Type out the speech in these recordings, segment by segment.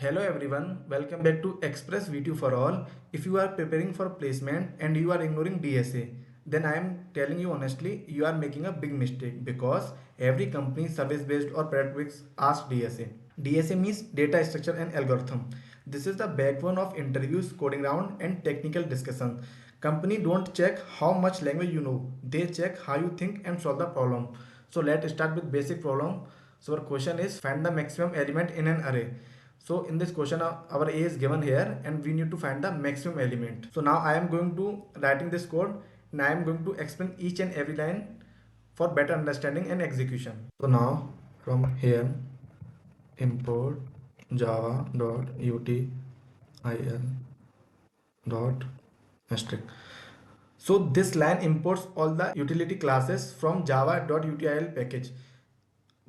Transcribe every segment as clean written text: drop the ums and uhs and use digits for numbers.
Hello everyone, welcome back to Express V2 for All. If you are preparing for placement and you are ignoring DSA, then I am telling you honestly, you are making a big mistake because every company, service based or product based asks DSA. DSA means data structure and algorithm. This is the backbone of interviews, coding round and technical discussion. Company don't check how much language you know. They check how you think and solve the problem. So let's start with basic problem. So our question is find the maximum element in an array. So in this question our A is given here and we need to find the maximum element. So now I am going to writing this code and I am going to explain each and every line for better understanding and execution. So now from here import java.util dot asterisk. So this line imports all the utility classes from java.util package.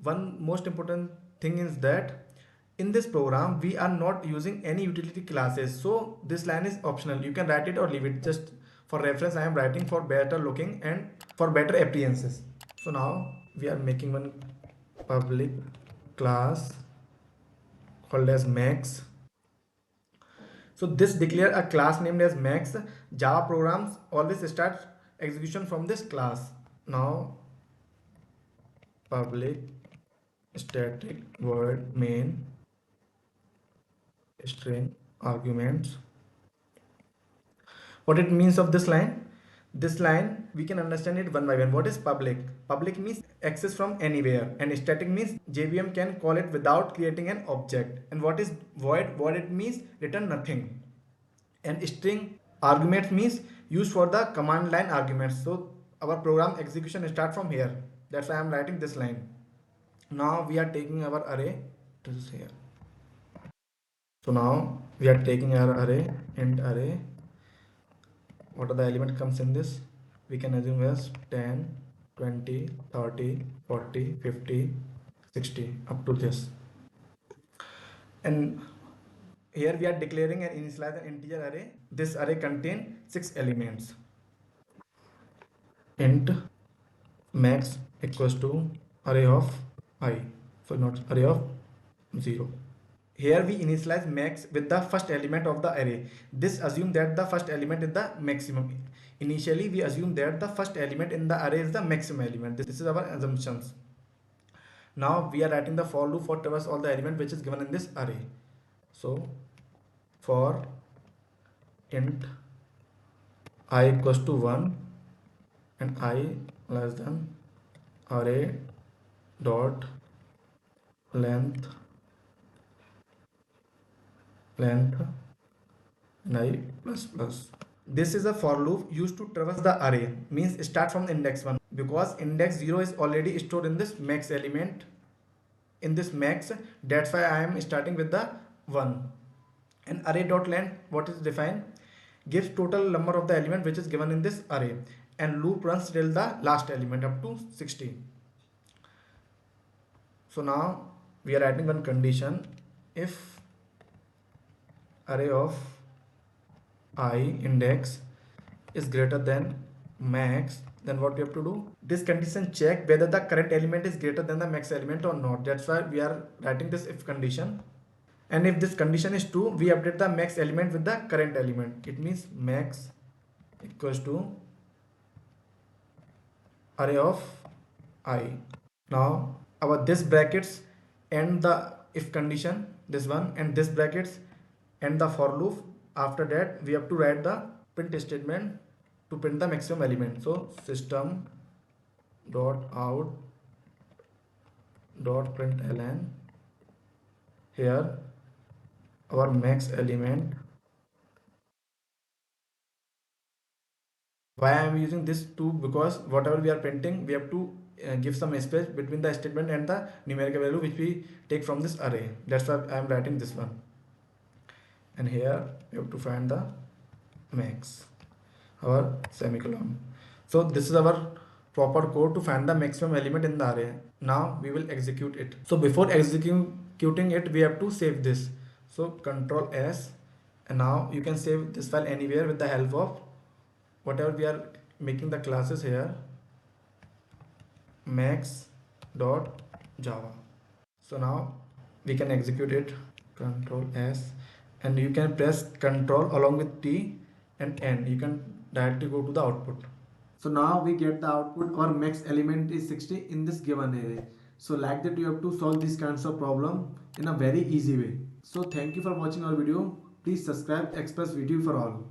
One most important thing is that in this program we are not using any utility classes, so this line is optional. You can write it or leave it. Just for reference I am writing for better looking and for better appearances. So now we are making one public class called as max. So this declare a class named as max. Java programs always start execution from this class. Now public static void main string arguments. What it means of this line? This line we can understand it one by one. What is public? Public means access from anywhere, and static means JVM can call it without creating an object. And what is void? What it means return nothing. And string arguments means used for the command line arguments. So our program execution start from here. That's why I am writing this line. Now we are taking our array to here. So now we are taking our array, int array. What are the element comes in this? We can assume as 10, 20, 30, 40, 50, 60 up to this. And here we are declaring an initialize an integer array. This array contain 6 elements. Int max equals to array of I. So not array of 0. Here we initialize max with the first element of the array. This assume that the first element is the maximum. Initially we assume that the first element in the array is the maximum element. This is our assumptions. Now we are writing the for loop for traverse all the element which is given in this array. So for int I equals to 1 and I less than array dot length and I plus plus. This is a for loop used to traverse the array, means start from the index 1, because index 0 is already stored in this max element, in this max. That's why I am starting with the 1. And array dot length, what is defined, gives total number of the element which is given in this array, and loop runs till the last element up to 60. So now we are writing one condition. If array of I index is greater than max, then what we have to do? This condition check whether the current element is greater than the max element or not. That's why we are writing this if condition. And if this condition is true, we update the max element with the current element. It means max equals to array of I. Now our this brackets end the if condition, this one, and this brackets end the for loop. After that we have to write the print statement to print the maximum element. So system dot out dot println, here our max element. Why I am using this two? Because whatever we are printing, we have to give some space between the statement and the numerical value which we take from this array. That's why I am writing this one. And here we have to find the max, our semicolon. So this is our proper code to find the maximum element in the array. Now we will execute it. So before executing it, we have to save this. So Control S, and now you can save this file anywhere with the help of whatever we are making the classes here, max.java. So now we can execute it. Control S, and you can press Control along with T and N. You can directly go to the output. So now we get the output. Our max element is 60 in this given array. So like that you have to solve these kinds of problem in a very easy way. So thank you for watching our video. Please subscribe Express Video for All.